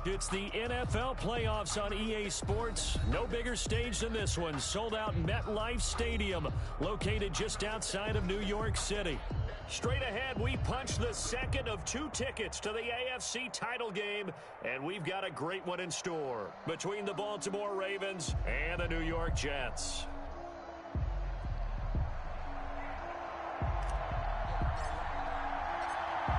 It's the NFL playoffs on EA Sports. No bigger stage than this one. Sold out MetLife Stadium, located just outside of New York City. Straight ahead, we punch the second of 2 tickets to the AFC title game, and we've got a great one in store between the Baltimore Ravens and the New York Jets.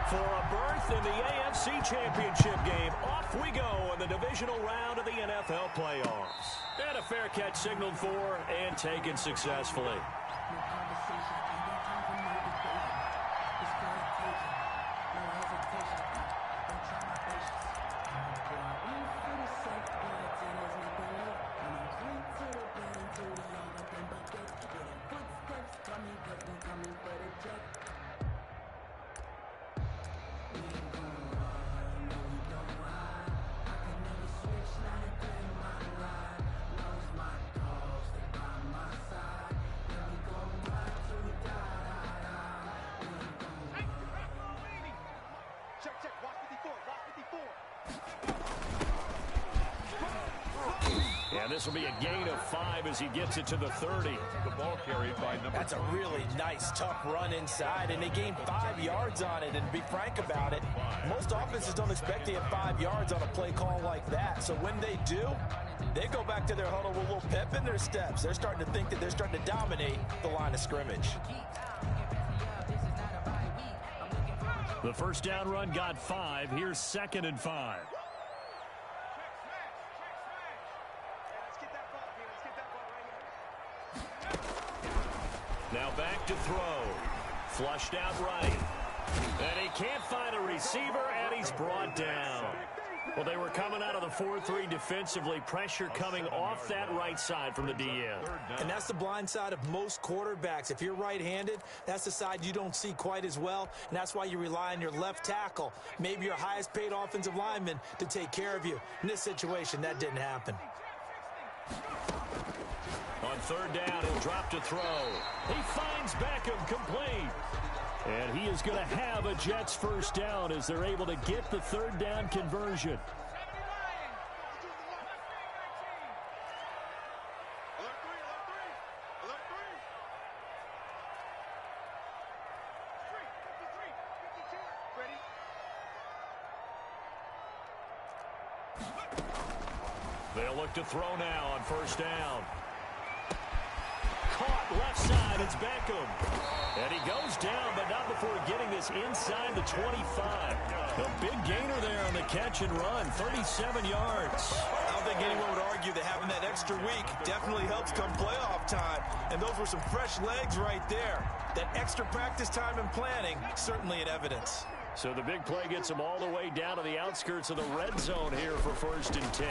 For a berth in the AFC Championship game, off we go in the divisional round of the NFL playoffs. And a fair catch signaled for and taken successfully. And this will be a gain of 5 as he gets it to the 30. The ball carried by number. That's a really nice, tough run inside, and they gained 5 yards on it. And to be frank about it, most offenses don't expect to get 5 yards on a play call like that. So when they do, they go back to their huddle with a little pep in their steps. They're starting to think that they're starting to dominate the line of scrimmage. The first down run got 5. Here's 2nd and 5. Now back to throw. Flushed out right. And he can't find a receiver, and he's brought down. Well, they were coming out of the 4-3 defensively. Pressure coming off that right side from the DN. And that's the blind side of most quarterbacks. If you're right-handed, that's the side you don't see quite as well, and that's why you rely on your left tackle, maybe your highest-paid offensive lineman, to take care of you. In this situation, that didn't happen. On 3rd down, he'll drop to throw. He finds Beckham complete. And he is going to have a Jets first down as they're able to get the 3rd down conversion. They'll look to throw now on 1st down. Caught left side, it's Beckham. And he goes down, but not before getting this inside the 25. A big gainer there on the catch and run, 37 yards. I don't think anyone would argue that having that extra week definitely helps come playoff time. And those were some fresh legs right there. That extra practice time and planning, certainly in evidence. So the big play gets them all the way down to the outskirts of the red zone here for 1st and 10.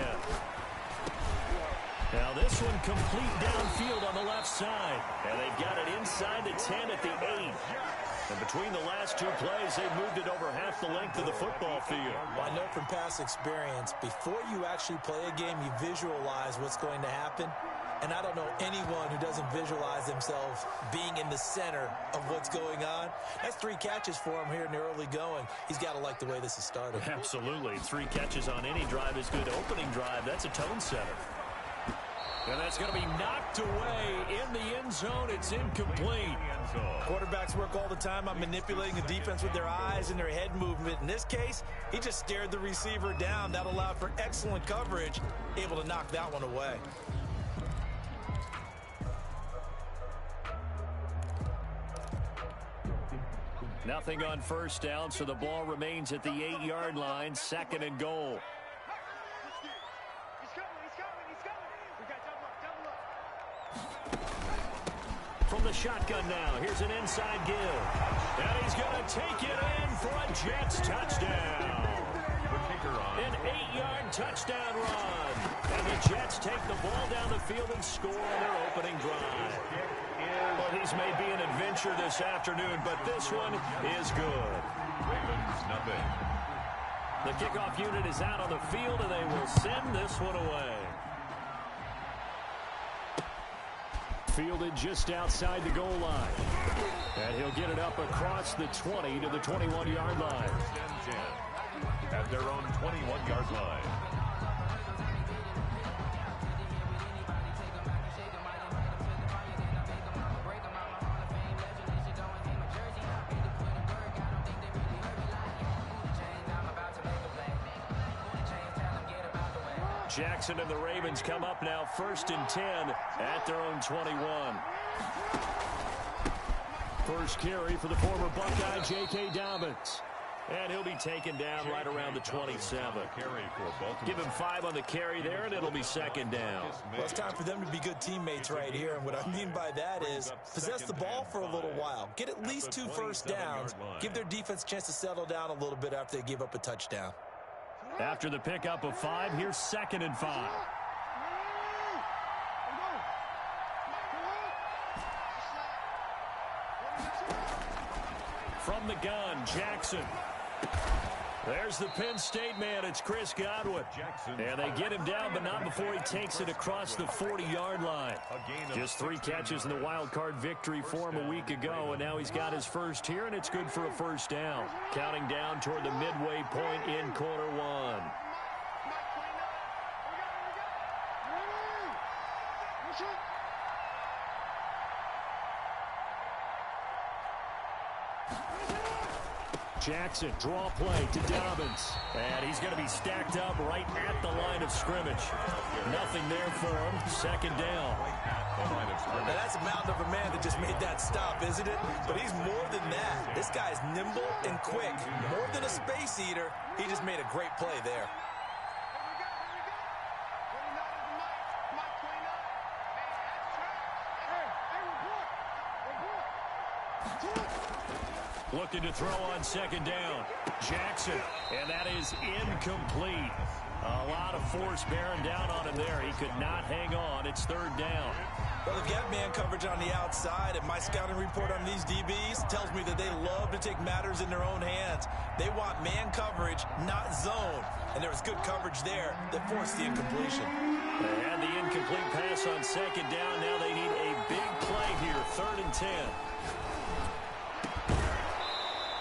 Now this one complete downfield on the left side. And they've got it inside the 10 at the 8. And between the last 2 plays, they've moved it over half the length of the football field. Well, I know from past experience, before you actually play a game, you visualize what's going to happen. And I don't know anyone who doesn't visualize themselves being in the center of what's going on. That's 3 catches for him here in the early going. He's got to like the way this is started. Absolutely. 3 catches on any drive is good. Opening drive, that's a tone setter. And that's going to be knocked away in the end zone. It's incomplete. Quarterbacks work all the time on manipulating the defense with their eyes and their head movement. In this case, he just stared the receiver down. That allowed for excellent coverage, able to knock that one away. Nothing on 1st down, so the ball remains at the 8-yard line, 2nd and goal. From the shotgun now, here's an inside give. And he's going to take it in for a Jets touchdown. An 8-yard touchdown run. And the Jets take the ball down the field and score on their opening drive. Well, these may be an adventure this afternoon, but this one is good. Ravens, nothing. The kickoff unit is out on the field, and they will send this one away. Fielded just outside the goal line. And he'll get it up across the 20 to the 21-yard line. at their own 21-yard line. Jackson and the Ravens come up now 1st and 10 at their own 21. First carry for the former Buckeye, J.K. Dobbins. And he'll be taken down right around the 27. Give him 5 on the carry there, and it'll be 2nd down. Well, it's time for them to be good teammates right here. And what I mean by that is possess the ball for a little while. Get at least 2 first downs. Give their defense a chance to settle down a little bit after they give up a touchdown. After the pickup of 5, here's 2nd and 5. From the gun, Jackson. There's the Penn State man. It's Chris Godwin. And they get him down, but not before he takes it across the 40-yard line. Just 3 catches in the wild card victory for him a week ago, and now he's got his first here, and it's good for a first down. Counting down toward the midway point in quarter 1. Jackson, draw play to Dobbins. And he's going to be stacked up right at the line of scrimmage. Nothing there for him. 2nd down. Now that's a mountain of a man that just made that stop, isn't it? But he's more than that. This guy's nimble and quick. More than a space eater. He just made a great play there. Looking to throw on 2nd down. Jackson, and that is incomplete. A lot of force bearing down on him there. He could not hang on. It's 3rd down. Well, they've got man coverage on the outside, and my scouting report on these DBs tells me that they love to take matters in their own hands. They want man coverage, not zone. And there was good coverage there that forced the incompletion. And the incomplete pass on 2nd down. Now they need a big play here. 3rd and 10.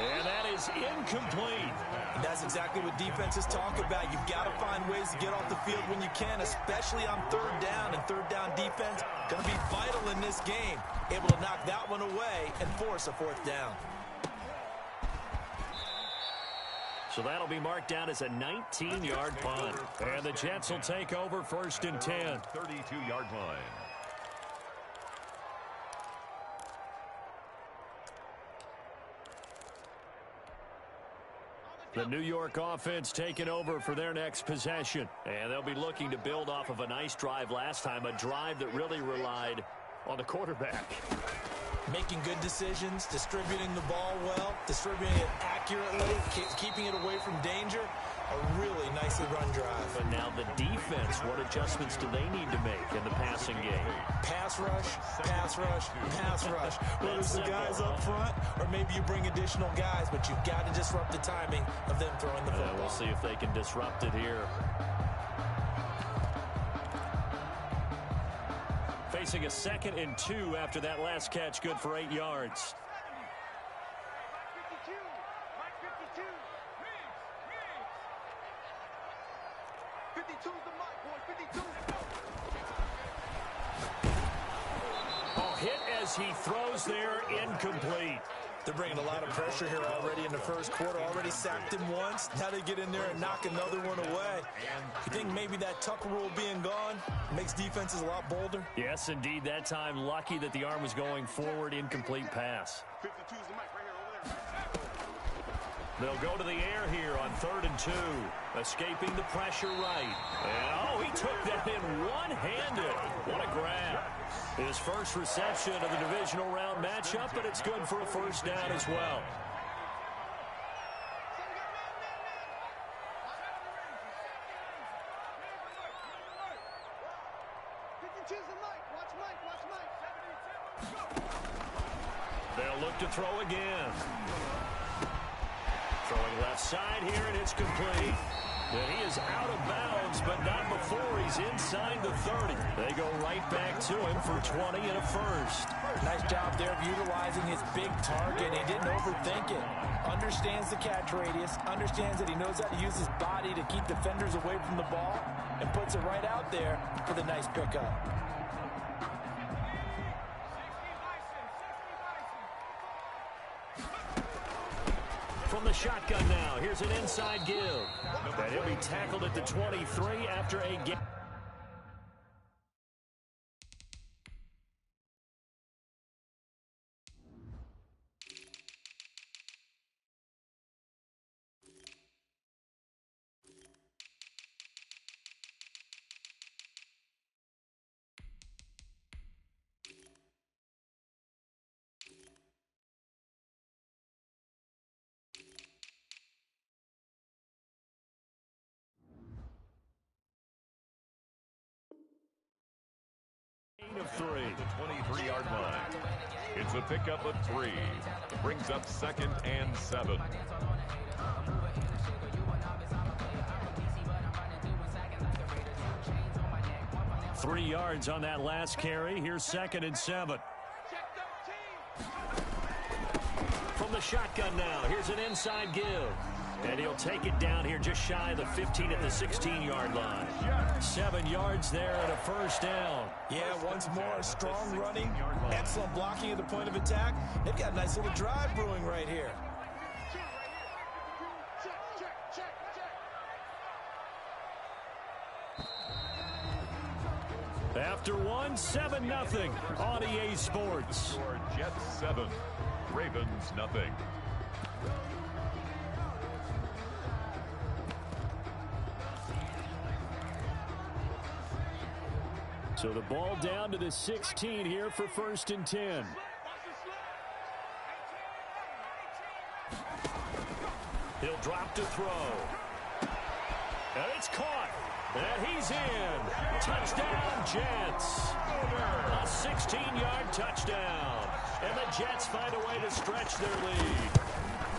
And that is incomplete. And that's exactly what defenses talk about. You've got to find ways to get off the field when you can, especially on 3rd down. And 3rd down defense going to be vital in this game. Able to knock that one away and force a 4th down. So that'll be marked down as a 19-yard punt. And the Jets will take over 1st and 10. 32-yard line. The New York offense taking over for their next possession. And they'll be looking to build off of a nice drive last time, a drive that really relied on the quarterback. Making good decisions, distributing the ball well, distributing it accurately, keeping it away from danger. A really nicely run drive. But now the defense, what adjustments do they need to make in the passing game? Pass rush, pass rush, pass rush. Whether it's the guys up front or maybe you bring additional guys, but you've got to disrupt the timing of them throwing the football. We'll see if they can disrupt it here. Facing a 2nd and 2 after that last catch, good for 8 yards. He throws there, incomplete. They're bringing a lot of pressure here already in the first quarter. Already sacked him once. Now they get in there and knock another one away. You think maybe that Tucker rule being gone makes defenses a lot bolder? Yes, indeed. That time, lucky that the arm was going forward. Incomplete pass. They'll go to the air here on 3rd and 2. Escaping the pressure right. And, he took that in one-handed. What a grab. His first reception of the divisional round matchup, but it's good for a first down as well. They'll look to throw again. Throwing left side here, and it's complete. And he is out of bounds, but not before he's inside the 30. They go right back to him for 20 and a first. Nice job there of utilizing his big target. He didn't overthink it. understands the catch radius, understands that he knows how to use his body to keep defenders away from the ball, and puts it right out there for the nice pickup. From the shotgun now, here's an inside give. And he'll be tackled at the 23 after a game. Of 3. The 23-yard line. It's a pickup of 3. Brings up 2nd and 7. Three yards on that last carry. Here's 2nd and 7. From the shotgun now, here's an inside give. And he'll take it down here just shy of the 15 at the 16-yard line. 7 yards there and a first down. Yeah, once more, strong running, excellent blocking at the point of attack. They've got a nice little drive brewing right here. After one, 7-0 on EA Sports. Jets 7, Ravens nothing. So the ball down to the 16 here for 1st and 10. He'll drop to throw. And it's caught. And he's in. Touchdown, Jets. A 16-yard touchdown. And the Jets find a way to stretch their lead.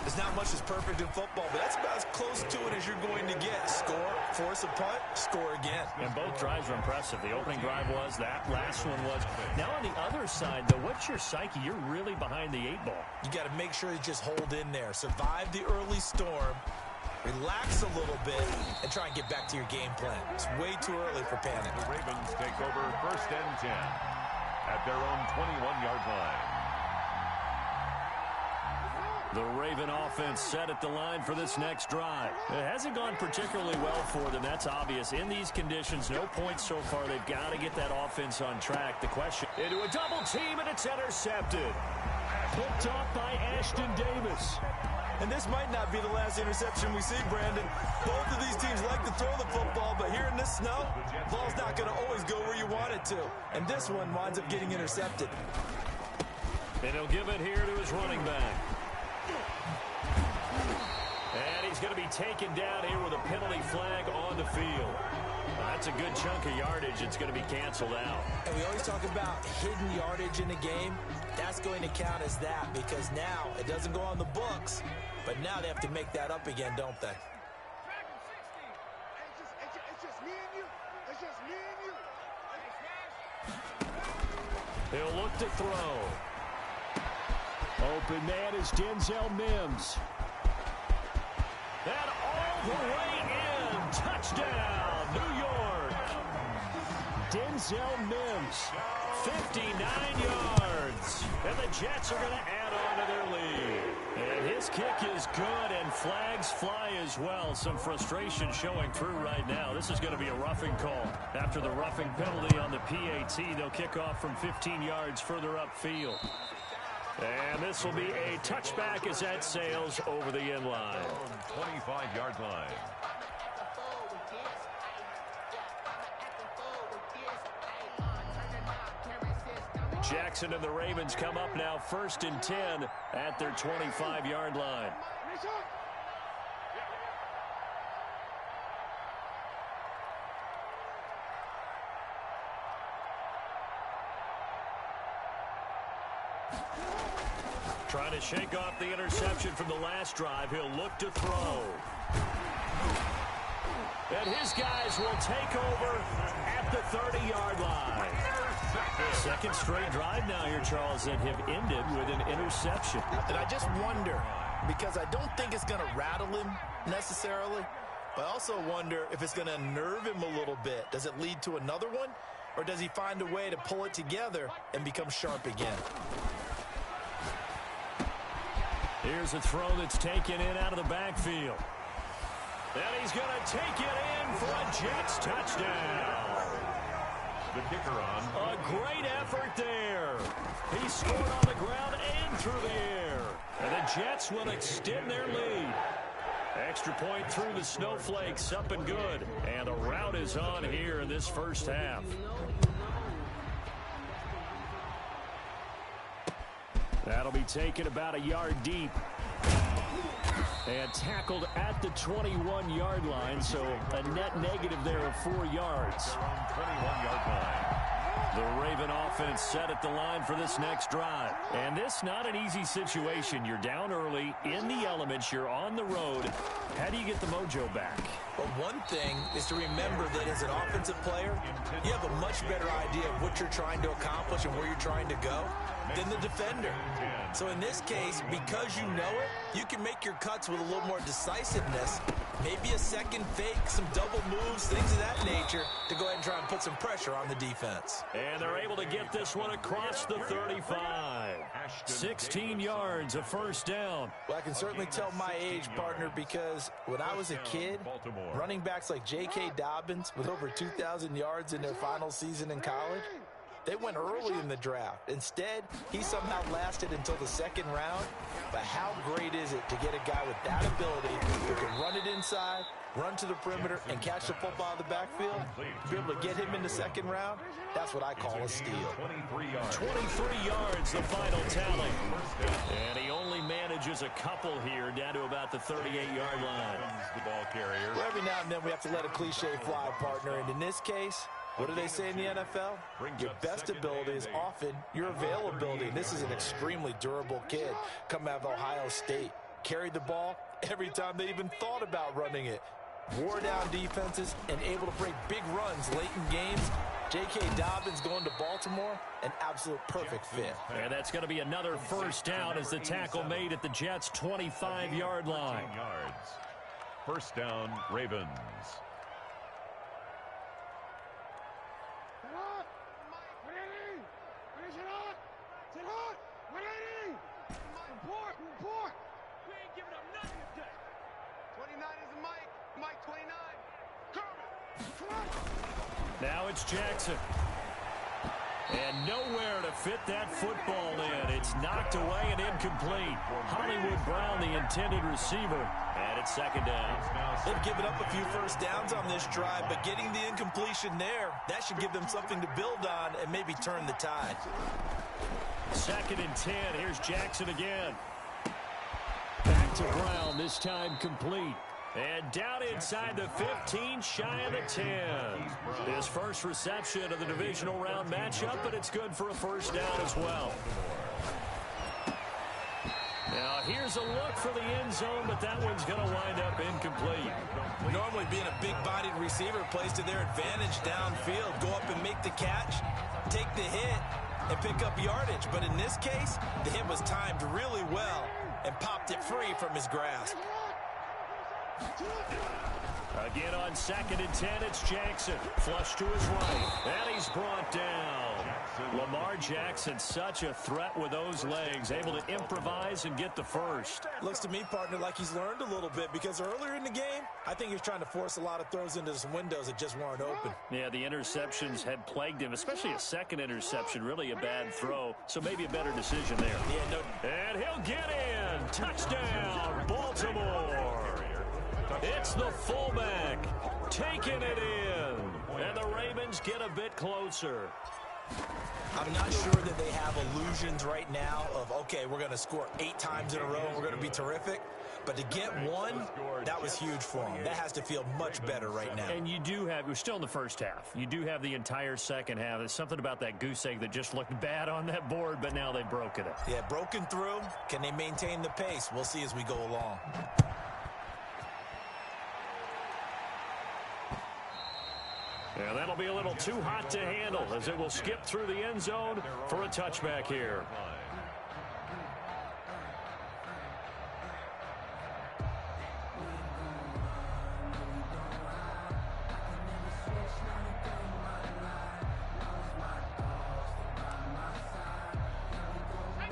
There's not much that's perfect in football, but that's about as close to it as you're going to get. Score, force a punt, score again. And both drives were impressive. The opening drive was, that last one was. Now on the other side, though, what's your psyche? You're really behind the 8-ball. You got to make sure you just hold in there. Survive the early storm, relax a little bit, and try and get back to your game plan. It's way too early for panic. The Ravens take over 1st and 10 at their own 21-yard line. The Raven offense set at the line for this next drive. It hasn't gone particularly well for them. That's obvious. In these conditions, no points so far. They've got to get that offense on track. The question, into a double team, and it's intercepted. Picked off by Ashton Davis. And this might not be the last interception we see, Brandon. Both of these teams like to throw the football, but here in this snow, the ball's not going to always go where you want it to. And this one winds up getting intercepted. And he'll give it here to his running back. And he's going to be taken down here with a penalty flag on the field. That's a good chunk of yardage. It's going to be canceled out. And we always talk about hidden yardage in the game. That's going to count as that because now it doesn't go on the books, but now they have to make that up again, don't they? He'll look to throw. Open man is Denzel Mims. And all the way in. Touchdown, New York. Denzel Mims, 59 yards. And the Jets are going to add on to their lead. And his kick is good, and flags fly as well. Some frustration showing through right now. This is going to be a roughing call. After the roughing penalty on the PAT, they'll kick off from 15 yards further upfield. And this will be a touchback as that sails over the end line. 25-yard line. Jackson and the Ravens come up now 1st and 10 at their 25-yard line. Trying to shake off the interception from the last drive. He'll look to throw. And his guys will take over at the 30-yard line. Second straight drive now here, Charles, that have ended with an interception. And I just wonder, because I don't think it's going to rattle him necessarily. But I also wonder if it's going to unnerve him a little bit. Does it lead to another one? Or does he find a way to pull it together and become sharp again? Here's a throw that's taken in out of the backfield. And he's going to take it in for a Jets touchdown. The kicker on. A great effort there. He scored on the ground and through the air. And the Jets will extend their lead. Extra point through the snowflakes, up and good. And the route is on here in this first half. That'll be taken about a yard deep. And tackled at the 21-yard line, so a net negative there of 4 yards. 21-yard line. The Raven offense set at the line for this next drive. And this not an easy situation. You're down early, in the elements, you're on the road. How do you get the mojo back? But one thing is to remember that as an offensive player, you have a much better idea of what you're trying to accomplish and where you're trying to go than the defender. So in this case, because you know it, you can make your cuts with a little more decisiveness, maybe a second fake, some double moves, things of that nature, to go ahead and try and put some pressure on the defense. And they're able to get this one across the 35. 16 yards, a first down. Well, I can certainly tell my age, partner, because when I was a kid, running backs like J.K. Dobbins with over 2,000 yards in their final season in college, they went early in the draft. Instead, he somehow lasted until the second round. But how great is it to get a guy with that ability who can run it inside, run to the perimeter, and catch the football in the backfield? To be able to get him in the second round, that's what I call a steal. 23 yards, the final tally. And he only manages a couple here, down to about the 38-yard line. The ball carrier. Well, every now and then we have to let a cliche fly, partner. And in this case, what do they say in the NFL? Your best ability is often your availability. And this is an extremely durable kid coming out of Ohio State. Carried the ball every time they even thought about running it. Wore down defenses and able to break big runs late in games. J.K. Dobbins going to Baltimore, an absolute perfect fit. And that's going to be another first down as the tackle made at the Jets' 25-yard line. First down, Ravens. Now it's Jackson. And nowhere to fit that football in. It's knocked away and incomplete. Hollywood Brown, the intended receiver. And it's second down. They've given up a few first downs on this drive, but getting the incompletion there, that should give them something to build on and maybe turn the tide. Second and 10. Here's Jackson again. Back to Brown, this time complete. And down inside the 15, shy of the 10. His first reception of the divisional round matchup, but it's good for a first down as well. Now here's a look for the end zone, but that one's going to wind up incomplete. Normally being a big-bodied receiver plays to their advantage downfield. Go up and make the catch, take the hit, and pick up yardage. But in this case, the hit was timed really well and popped it free from his grasp. Again on second and 10, it's Jackson. Flush to his right, and he's brought down. Lamar Jackson, such a threat with those legs, able to improvise and get the first. Looks to me, partner, like he's learned a little bit, because earlier in the game, I think he was trying to force a lot of throws into some windows that just weren't open. Yeah, the interceptions had plagued him, especially a second interception, really a bad throw, so maybe a better decision there. Yeah, no. And he'll get in. Touchdown, Baltimore. It's the fullback taking it in, and the Ravens get a bit closer. I'm not sure that they have illusions right now of, okay, we're going to score 8 times in a row and we're going to be terrific. But to get one, that was huge for them. That has to feel much better right now. And you do have, we're still in the first half. You do have the entire second half. There's something about that goose egg that just looked bad on that board, but now they've broken it. Yeah, broken through. Can they maintain the pace? We'll see as we go along. And that'll be a little too hot to handle as it will skip through the end zone for a touchback here.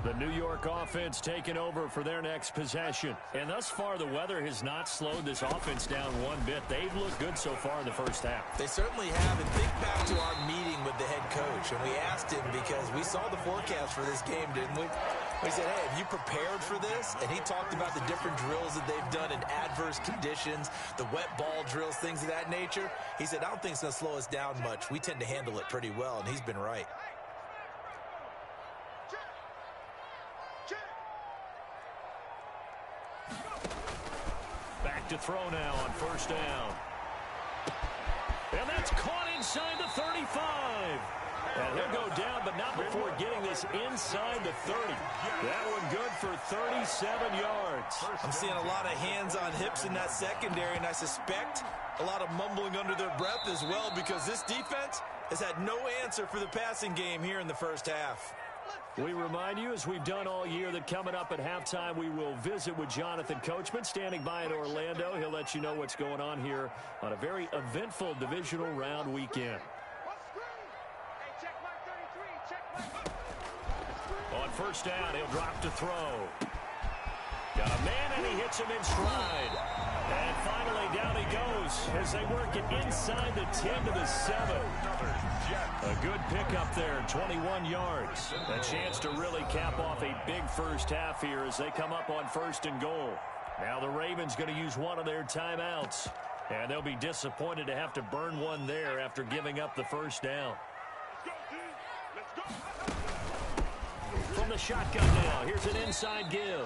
The New York offense taking over for their next possession. And thus far, the weather has not slowed this offense down one bit. They've looked good so far in the first half. They certainly have. And think back to our meeting with the head coach. And we asked him because we saw the forecast for this game, didn't we? We said, hey, have you prepared for this? And he talked about the different drills that they've done in adverse conditions, the wet ball drills, things of that nature. He said, I don't think it's going to slow us down much. We tend to handle it pretty well, and he's been right. Back to throw now on first down. And that's caught inside the 35. And he'll go down, but not before getting this inside the 30. That one good for 37 yards. I'm seeing a lot of hands on hips in that secondary, and I suspect a lot of mumbling under their breath as well, because this defense has had no answer for the passing game here in the first half. We remind you, as we've done all year, that coming up at halftime, we will visit with Jonathan Coachman, standing by in Orlando. He'll let you know what's going on here on a very eventful divisional round weekend. On first down, he'll drop to throw. Got a man, and he hits him in stride. And finally, down he goes as they work it inside the 10 to the 7. A good pickup there, 21 yards. A chance to really cap off a big first half here as they come up on first and goal. Now the Ravens going to use one of their timeouts. And they'll be disappointed to have to burn one there after giving up the first down. From the shotgun now, here's an inside give.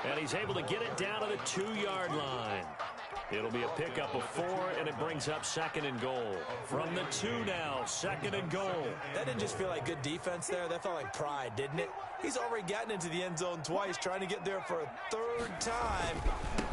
And he's able to get it down to the 2-yard line. It'll be a pickup of 4, and it brings up second and goal. From the 2 now, second and goal. That didn't just feel like good defense there. That felt like pride, didn't it? He's already gotten into the end zone twice, trying to get there for a third time.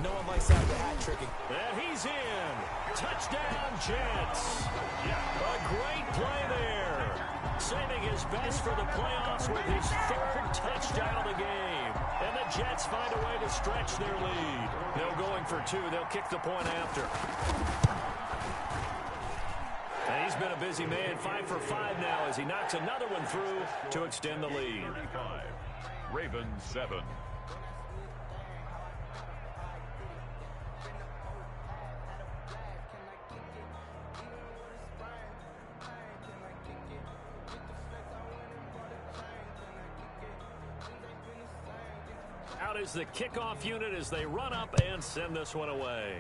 No one likes that hat tricking. And he's in. Touchdown, Jets. A great play there. Saving his best for the playoffs with his 3rd touchdown of the game. And the Jets find a way to stretch their lead. No going for 2. They'll kick the point after. And he's been a busy man, 5 for 5 now as he knocks another one through to extend the lead. 35, Ravens 7. Out is the kickoff unit as they run up and send this one away.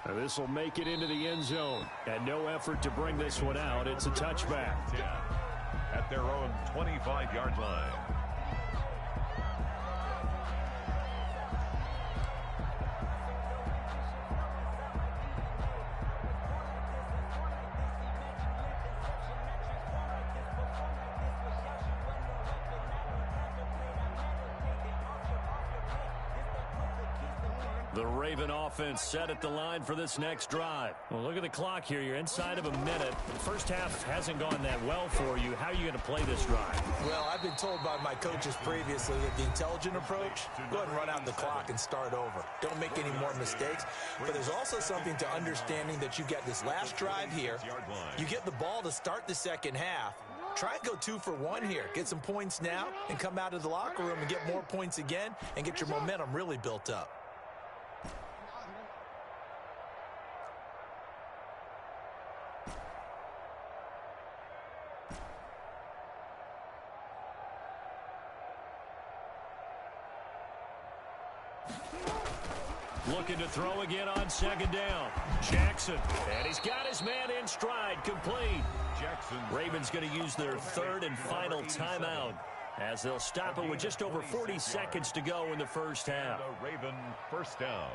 And this will make it into the end zone. And no effort to bring this one out. It's a touchback. At their own 25-yard line. The Raven offense set at the line for this next drive. Well, look at the clock here. You're inside of a minute. The first half hasn't gone that well for you. How are you going to play this drive? Well, I've been told by my coaches previously that the intelligent approach, go ahead and run out the clock and start over. Don't make any more mistakes. But there's also something to understanding that you get this last drive here. You get the ball to start the second half. Try and go 2 for 1 here. Get some points now and come out of the locker room and get more points again and get your momentum really built up. Looking to throw again on second down. Jackson, and he's got his man in stride, complete. Jackson. Ravens going to use their 3rd and final timeout as they'll stop it with just over 40 seconds to go in the first half. The Raven first down.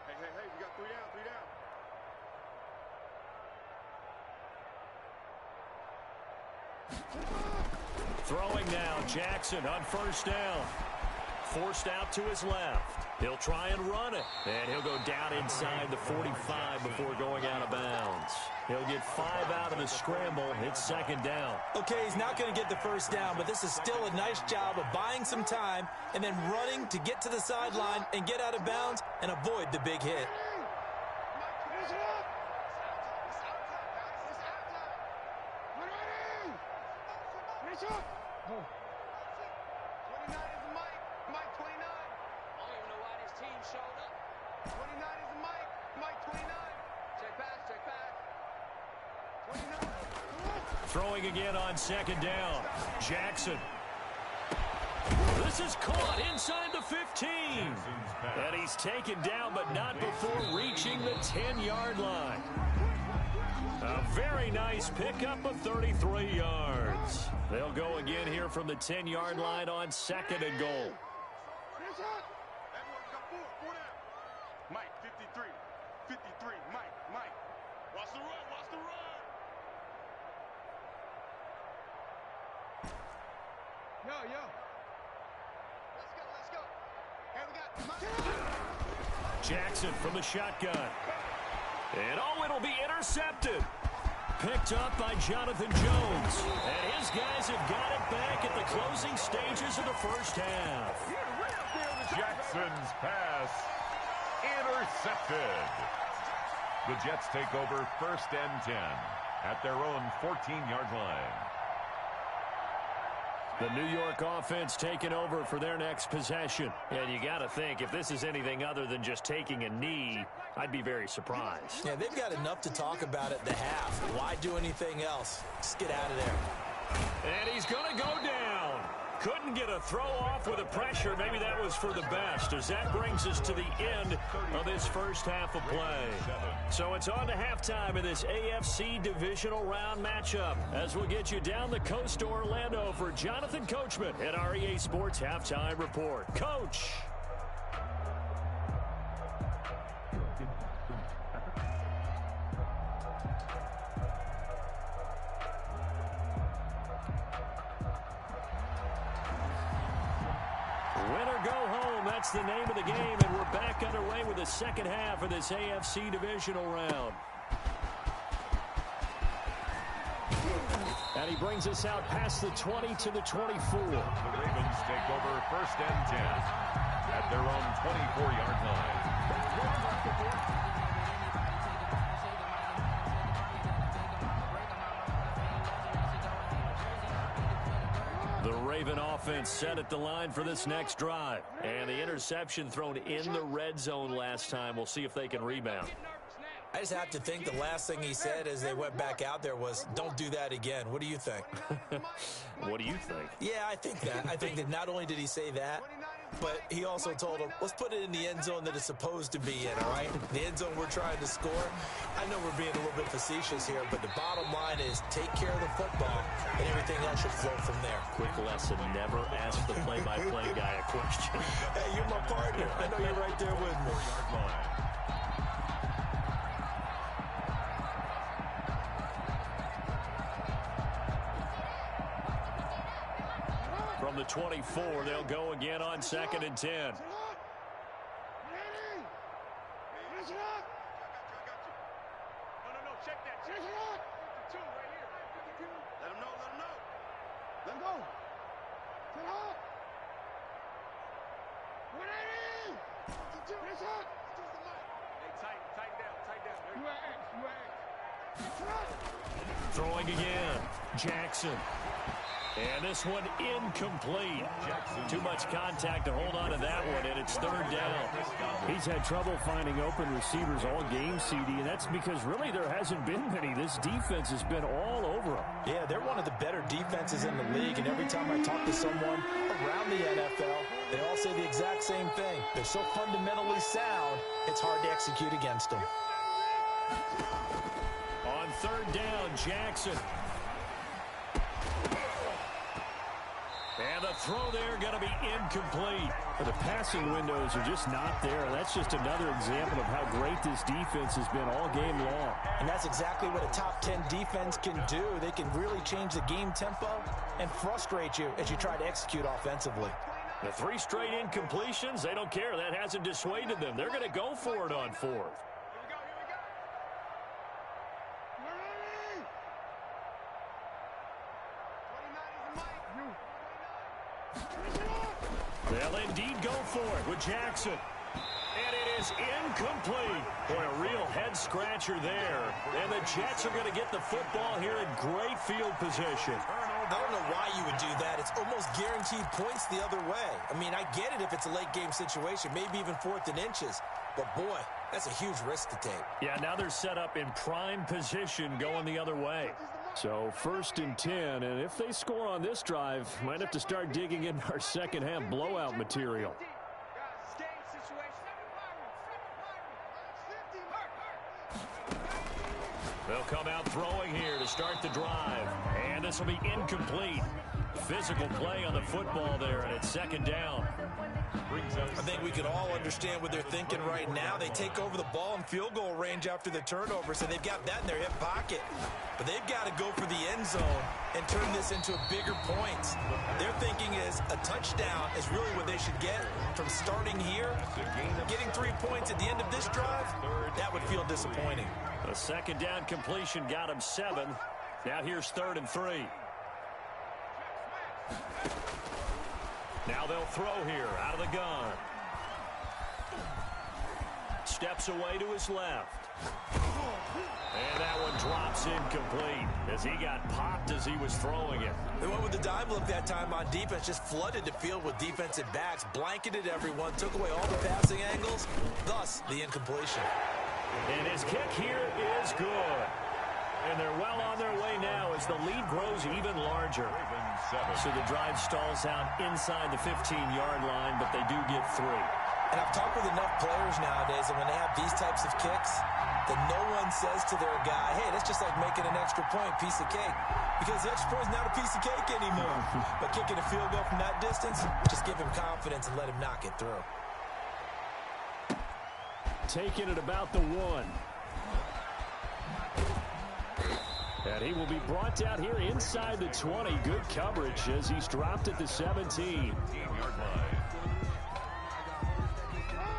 Hey, we got 3 down, 3 down. Throwing now, Jackson on first down. Forced out to his left. He'll try and run it. And he'll go down inside the 45 before going out of bounds. He'll get 5 out of the scramble. It's second down. Okay, he's not going to get the first down, but this is still a nice job of buying some time and then running to get to the sideline and get out of bounds and avoid the big hit. 29 is Mike. Mike 29. I don't even know why this team showed up. 29 is Mike. Mike 29. Check pass, check pass. 29. Throwing again on second down. Jackson. This is caught inside the 15. And he's taken down, but not before reaching the 10-yard line. A very nice pickup of 33 yards. They'll go again here from the 10-yard line on second and goal. Mike, 53. 53. Mike. Watch the run. Yo. Let's go. Here we got Jackson from the shotgun. And it'll be intercepted. Picked up by Jonathan Jones. And his guys have got it back at the closing stages of the first half. Jackson's pass intercepted. The Jets take over 1st and 10 at their own 14-yard line. The New York offense taking over for their next possession. And you got to think, if this is anything other than just taking a knee, I'd be very surprised. Yeah, they've got enough to talk about at the half. Why do anything else? Just get out of there. And he's going to go down. Couldn't get a throw off with the pressure. Maybe that was for the best, as that brings us to the end of this first half of play. So it's on to halftime in this AFC divisional round matchup, as we'll get you down the coast to Orlando for Jonathan Coachman at our EA Sports Halftime Report. Coach. Win or go home, that's the name of the game, and we're back underway with the second half of this AFC divisional round. And he brings us out past the 20 to the 24. The Ravens take over 1st and 10 at their own 24-yard line. The Raven offense set at the line for this next drive. And the interception thrown in the red zone last time. We'll see if they can rebound. I just have to think the last thing he said as they went back out there was, don't do that again. What do you think? What do you think? Yeah, I think that. I think that not only did he say that, but he also told him, let's put it in the end zone that it's supposed to be in, all right? The end zone we're trying to score. I know we're being a little bit facetious here, but the bottom line is take care of the football, and everything else should flow from there. Quick lesson, never ask the play-by-play guy a question. Hey, you're my partner. I know you're right there with me. From the 24, they'll go again on 2nd and 10. Check that. Check it out. 52 right here. 52. Let him know. Let him go. Get up. 180. 52. Finish up. Hey, tight down. You are X. Throwing again. Jackson. And this one incomplete. Too much contact to hold on to that one, and it's 3rd down. He's had trouble finding open receivers all game, CD, and that's because really there hasn't been many. This defense has been all over him. Yeah, they're one of the better defenses in the league, and every time I talk to someone around the NFL, they all say the exact same thing. They're so fundamentally sound, it's hard to execute against them. On 3rd down, Jackson. And the throw there going to be incomplete. The passing windows are just not there. That's just another example of how great this defense has been all game long. And that's exactly what a top 10 defense can do. They can really change the game tempo and frustrate you as you try to execute offensively. The 3 straight incompletions, they don't care. That hasn't dissuaded them. They're going to go for it on 4th. They'll indeed go for it with Jackson. And it is incomplete. Boy, a real head-scratcher there. And the Jets are going to get the football here in great field position. I don't know why you would do that. It's almost guaranteed points the other way. I mean, I get it if it's a late game situation, maybe even 4th and inches. But, boy, that's a huge risk to take. Yeah, now they're set up in prime position going the other way. So 1st and 10, and if they score on this drive, might have to start digging in our second half blowout material. They'll come out throwing here to start the drive. And this will be incomplete. Physical play on the football there, and it's 2nd down. I think we could all understand what they're thinking right now. They take over the ball in field goal range after the turnover, so they've got that in their hip pocket. But they've got to go for the end zone and turn this into a bigger points. Their thinking is a touchdown is really what they should get from starting here. Getting 3 points at the end of this drive, that would feel disappointing. A 2nd down completion got him 7. Now here's 3rd and 3. Now they'll throw here out of the gun. Steps away to his left. And that one drops incomplete as he got popped as he was throwing it. They went with the dime look that time on defense, just flooded the field with defensive backs, blanketed everyone, took away all the passing angles, thus the incompletion. And his kick here is good. And they're well on their way now as the lead grows even larger. So the drive stalls out inside the 15-yard line, but they do get 3. And I've talked with enough players nowadays, and when they have these types of kicks, that no one says to their guy, hey, that's just like making an extra point, piece of cake. Because the extra point is not a piece of cake anymore. But kicking a field goal from that distance, just give him confidence and let him knock it through. Taking it about the 1. And he will be brought down here inside the 20. Good coverage as he's dropped at the 17.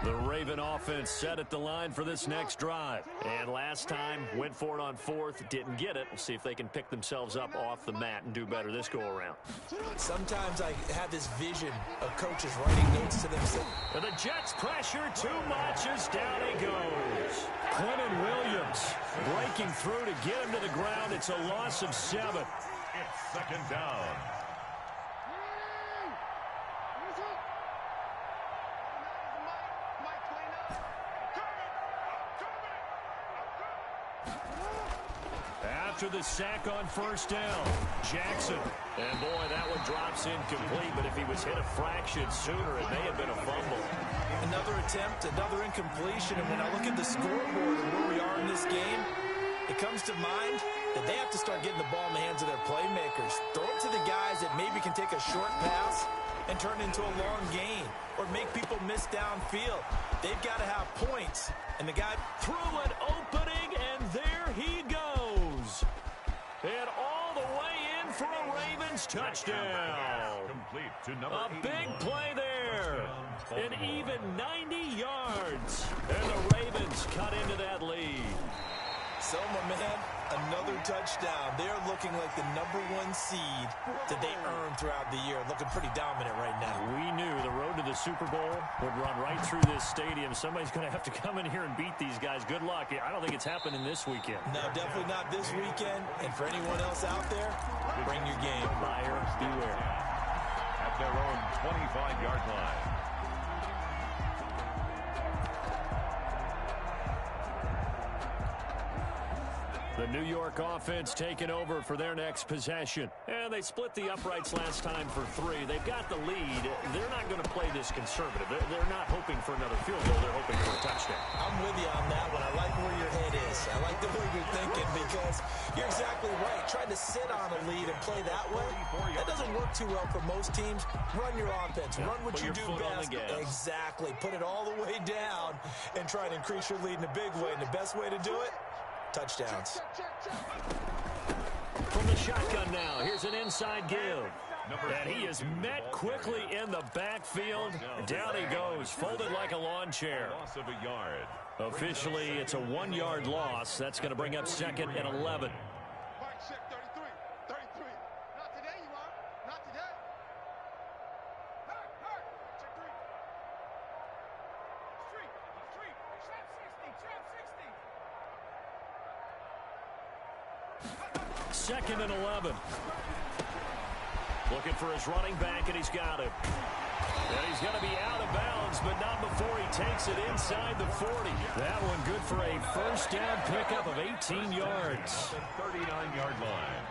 The Raven offense set at the line for this next drive. And last time, went for it on 4th, didn't get it. We'll see if they can pick themselves up off the mat and do better this go-around. Sometimes I have this vision of coaches writing notes to themselves. And the Jets pressure too much as down he goes. Quentin Williams breaking through to get him to the ground. It's a loss of 7. It's 2nd down. After the sack on 1st down, Jackson. And boy, that one drops incomplete, but if he was hit a fraction sooner, it may have been a fumble. Another attempt, another incompletion, and when I look at the scoreboard and where we are in this game, it comes to mind that they have to start getting the ball in the hands of their playmakers. Throw it to the guys that maybe can take a short pass and turn it into a long gain or make people miss downfield. They've got to have points, and the guy threw an opening, and there he goes. And all the way in for a Ravens touchdown. Complete to number A big play there. An even 90 yards. And the Ravens cut into that lead. So, my man, another touchdown. They're looking like the #1 seed that they earned throughout the year. Looking pretty dominant right now. We knew the road to the Super Bowl would run right through this stadium. Somebody's going to have to come in here and beat these guys. Good luck. I don't think it's happening this weekend. No, definitely not this weekend. And for anyone else out there, bring your game. Buyer beware. At their own 25-yard line. The New York offense taking over for their next possession. And they split the uprights last time for 3. They've got the lead. They're not going to play this conservative. They're not hoping for another field goal. They're hoping for a touchdown. I'm with you on that one. I like where your head is. I like the way you're thinking because you're exactly right. Trying to sit on a lead and play that way, that doesn't work too well for most teams. Run your offense. Run what you do best. Exactly. Put it all the way down and try to increase your lead in a big way. And the best way to do it, touchdowns. From the shotgun now, here's an inside give. And he is met quickly in the backfield. Down he goes, folded like a lawn chair. Loss of a yard. Officially, it's a 1-yard loss. That's going to bring up 2nd and 11. Mark check 33. 33. Not today, you are. Not today. Hurt. Check 3. Street. Trap 60. 2nd and 11. Looking for his running back, and he's got him. And he's going to be out of bounds, but not before he takes it inside the 40. That one good for a first down pickup of 18 yards. The 39-yard line.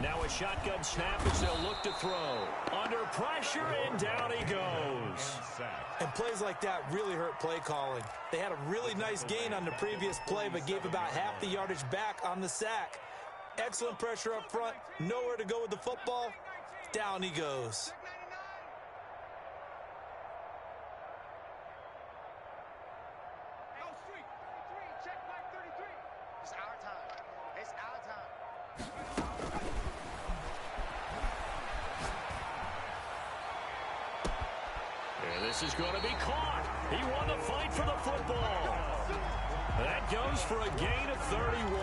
Now a shotgun snap as they'll look to throw. Under pressure, and down he goes. And plays like that really hurt play calling. They had a really nice gain on the previous play, but gave about half the yardage back on the sack. Excellent pressure up front. Nowhere to go with the football. Down he goes. It's our time. It's our time. And this is going to be caught. He won the fight for the football. That goes for a gain of 31.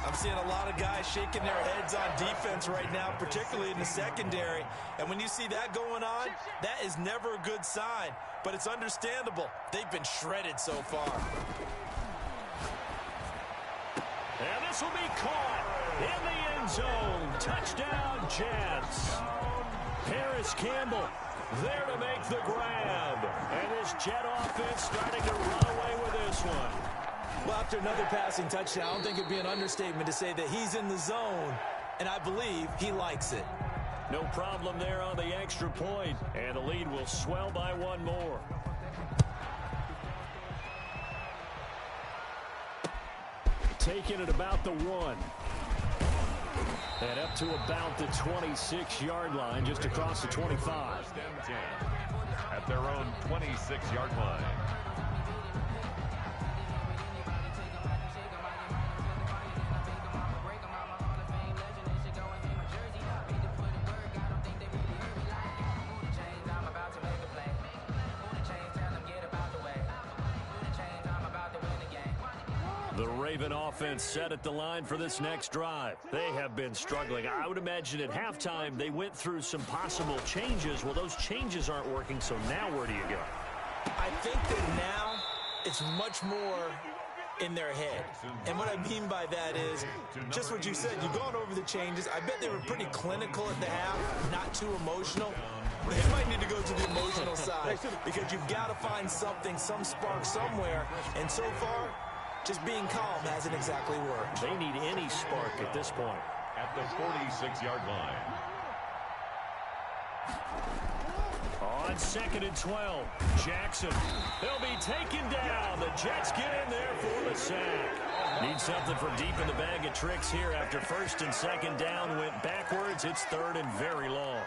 I'm seeing a lot of guys shaking their heads on defense right now, particularly in the secondary. And when you see that going on, that is never a good sign. But it's understandable. They've been shredded so far. And this will be caught in the end zone. Touchdown, Jets. Harris Campbell there to make the grab. And this Jet offense starting to run away with this one. Well, after another passing touchdown, I don't think it'd be an understatement to say that he's in the zone, and I believe he likes it. No problem there on the extra point, and the lead will swell by one more. Taking it about the 1. And up to about the 26-yard line, just across the 25. First and 10 at their own 26-yard line. The Raven offense set at the line for this next drive. They have been struggling. I would imagine at halftime they went through some possible changes. Well, those changes aren't working, so now where do you go? I think that now it's much more in their head. And what I mean by that is just what you said. You've gone over the changes. I bet they were pretty clinical at the half, not too emotional. They might need to go to the emotional side because you've got to find something, some spark somewhere. And so far, just being calm hasn't exactly worked. They need any spark at this point. At the 46-yard line. On 2nd and 12, Jackson. He'll be taken down. The Jets get in there for the sack. Need something from deep in the bag of tricks here after 1st and 2nd down went backwards. It's 3rd and very long.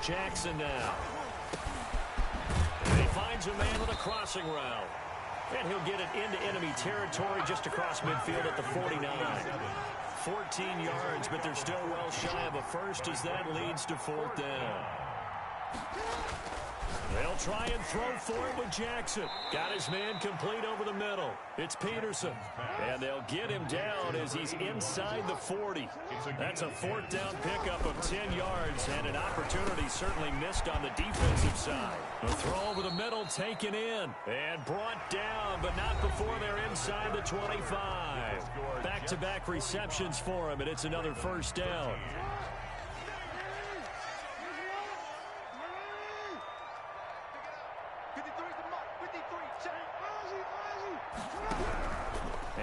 Jackson now. And he finds a man with a crossing route. And he'll get it into enemy territory just across midfield at the 49. 14 yards, but they're still well shy of a first as that leads to 4th down. They'll try and throw for it with Jackson. Got his man complete over the middle. It's Peterson. And they'll get him down as he's inside the 40. That's a 4th down pickup of 10 yards and an opportunity certainly missed on the defensive side. The throw over the middle taken in and brought down, but not before they're inside the 25. Back-to-back receptions for him, and it's another 1st down.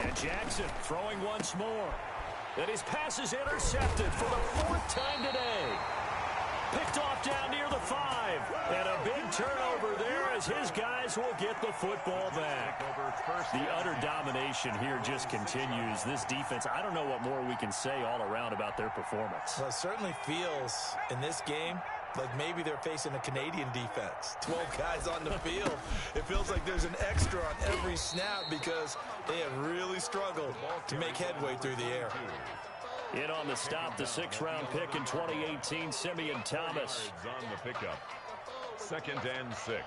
And Jackson throwing once more. And his pass is intercepted for the 4th time today. Picked off down near the 5. And a big turnover there as his guys will get the football back. The utter domination here just continues. This defense, I don't know what more we can say all around about their performance. Well, it certainly feels in this game like maybe they're facing a Canadian defense. 12 guys on the field. It feels like there's an extra on every snap because they have really struggled to make headway through the air. In on the stop, the 6th round pick in 2018, Simeon Thomas. On the pickup. 2nd and 6.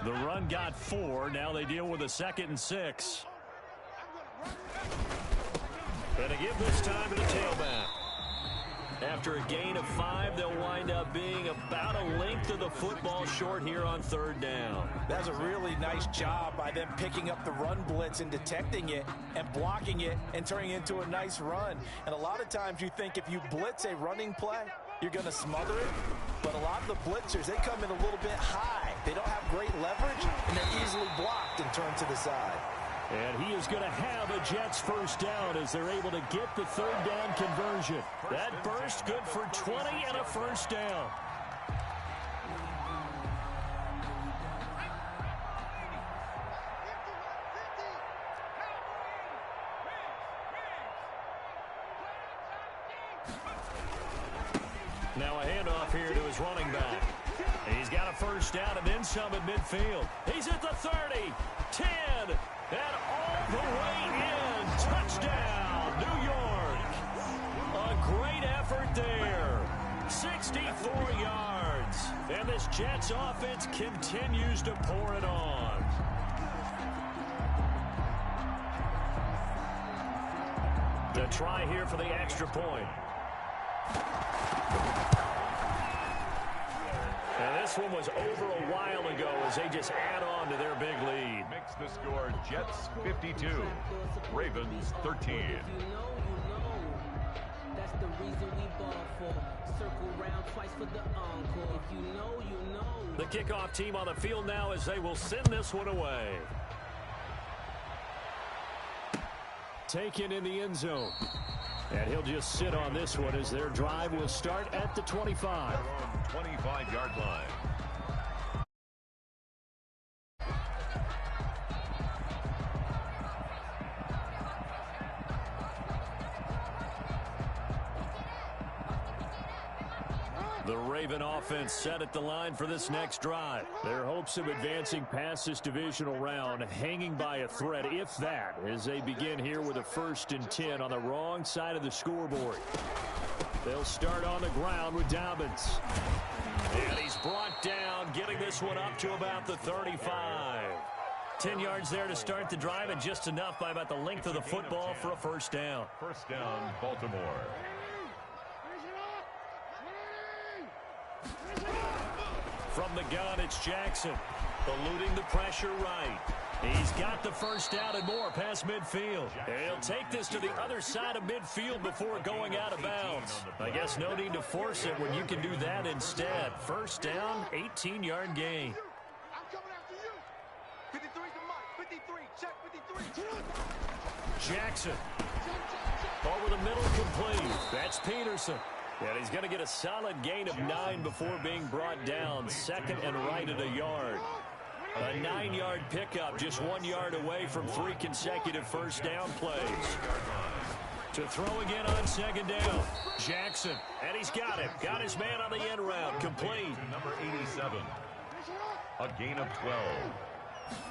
The run got 4. Now they deal with a 2nd and 6. And they give this time to the tailback. After a gain of 5, they'll wind up being about a length of the football short here on 3rd down. That's a really nice job by them picking up the run blitz and detecting it and blocking it and turning it into a nice run. And a lot of times you think if you blitz a running play, you're going to smother it. But a lot of the blitzers, they come in a little bit high. They don't have great leverage, and they're easily blocked and turned to the side. And he is going to have a Jets 1st down as they're able to get the 3rd down conversion. That burst good for 20 and a 1st down. Now a handoff here to his running back. He's got a 1st down and then some at midfield. He's at the 30, 10, and all the way in. Touchdown, New York. A great effort there. 64 yards. And this Jets offense continues to pour it on. The try here for the extra point. And this one was over a while ago as they just add on to their big lead. Makes the score Jets 52, Ravens 13. That's the reason we ball for. Circle round twice for the encore. If you know, you know. The kickoff team on the field now as they will send this one away. Taken in the end zone. And he'll just sit on this one as their drive will start at the 25. Their own 25-yard line. The Raven offense set at the line for this next drive. Their hopes of advancing past this divisional round hanging by a thread, if that, as they begin here with a 1st and 10 on the wrong side of the scoreboard. They'll start on the ground with Dobbins. And he's brought down, getting this one up to about the 35. 10 yards there to start the drive, and just enough by about the length of the football for a 1st down. 1st down, Baltimore. From the gun, it's Jackson, eluding the pressure right. He's got the 1st down and more past midfield. And he'll take this to the other side of midfield before going out of bounds. I guess no need to force it when you can do that instead. 1st down, 18-yard gain. I'm coming after you. 53 to Mike. 53. Check 53. Jackson. Over the middle, complete. That's Peterson. And he's going to get a solid gain of 9 before being brought down. 2nd and right at a yard. A 9-yard pickup, just 1 yard away from 3 consecutive 1st down plays. To throw again on 2nd down. Jackson, and he's got him. Got his man on the end route, complete. Number 87. A gain of 12.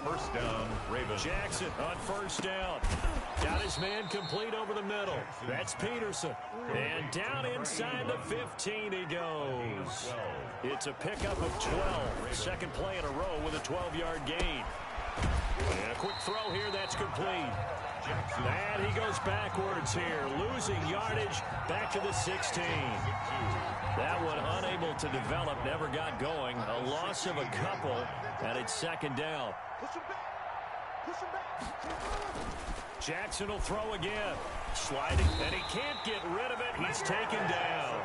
1st down, Ravens. Jackson on 1st down. Got his man complete over the middle. That's Peterson. And down inside the 15 he goes. It's a pickup of 12. 2nd play in a row with a 12-yard gain. And a quick throw here, that's complete. And he goes backwards here, losing yardage back to the 16. That one unable to develop, never got going. A loss of a couple, and it's 2nd down. Push him back. Push him back. Jackson will throw again. Sliding, and he can't get rid of it. He's taken down.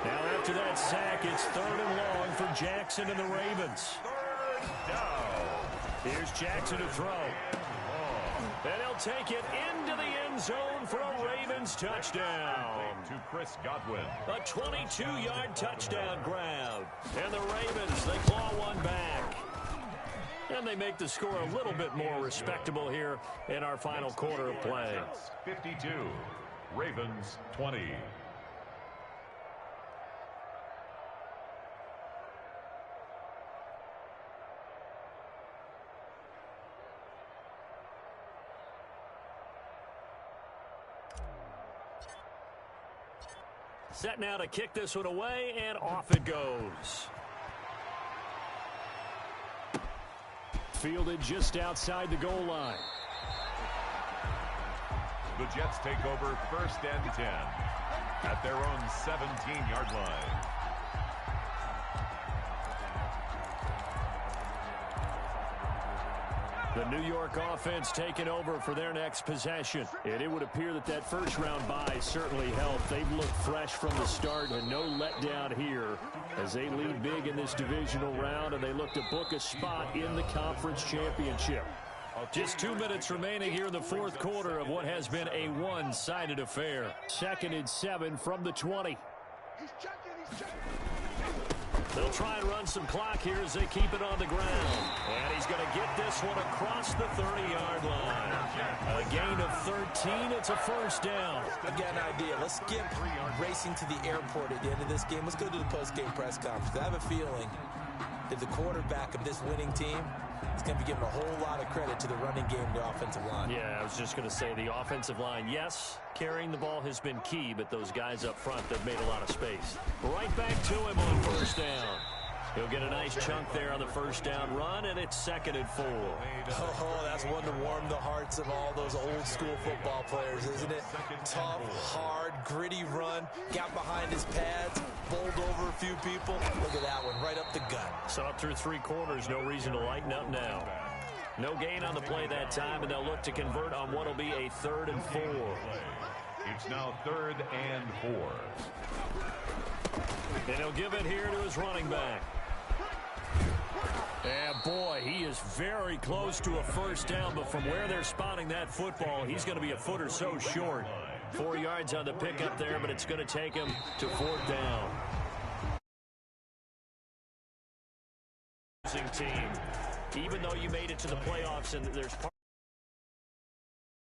Now after that sack, it's 3rd and long for Jackson and the Ravens. 3rd down. Here's Jackson to throw. And he'll take it into the end zone for a Ravens touchdown. To Chris Godwin. A 22-yard touchdown grab. And the Ravens, they claw one back. And they make the score a little bit more respectable here in our final quarter of play. 52. Ravens 20. Set now to kick this one away, and off it goes. Fielded just outside the goal line. The Jets take over 1st and 10 at their own 17-yard line. The New York offense taking over for their next possession. And it would appear that that first-round bye certainly helped. They've looked fresh from the start and no letdown here as they lead big in this divisional round, and they look to book a spot in the conference championship. Just 2 minutes remaining here in the fourth quarter of what has been a one-sided affair. 2nd and 7 from the 20. They'll try and run some clock here as they keep it on the ground. And he's going to get this one across the 30-yard line. A gain of 13. It's a first down. I got an idea. Let's skip racing to the airport at the end of this game. Let's go to the post-game press conference. I have a feeling that the quarterback of this winning team is going to be given a whole lot of credit to the running game and the offensive line. Yeah, I was just going to say the offensive line, yes, carrying the ball has been key, but those guys up front, they've made a lot of space. Right back to him on first down. He'll get a nice chunk there on the first down run, and it's 2nd and 4. Oh, that's one to warm the hearts of all those old school football players, isn't it? Tough, hard, gritty run, got behind his pads, bowled over a few people. Look at that one, right up the gut. So up through 3 quarters, no reason to lighten up now. No gain on the play that time, and they'll look to convert on what will be a 3rd and 4. It's now 3rd and 4. And he'll give it here to his running back. And boy, he is very close to a first down, but from where they're spotting that football, he's going to be a foot or so short. 4 yards on the pickup there, but it's going to take him to 4th down. Team. Even though you made it to the playoffs and there's part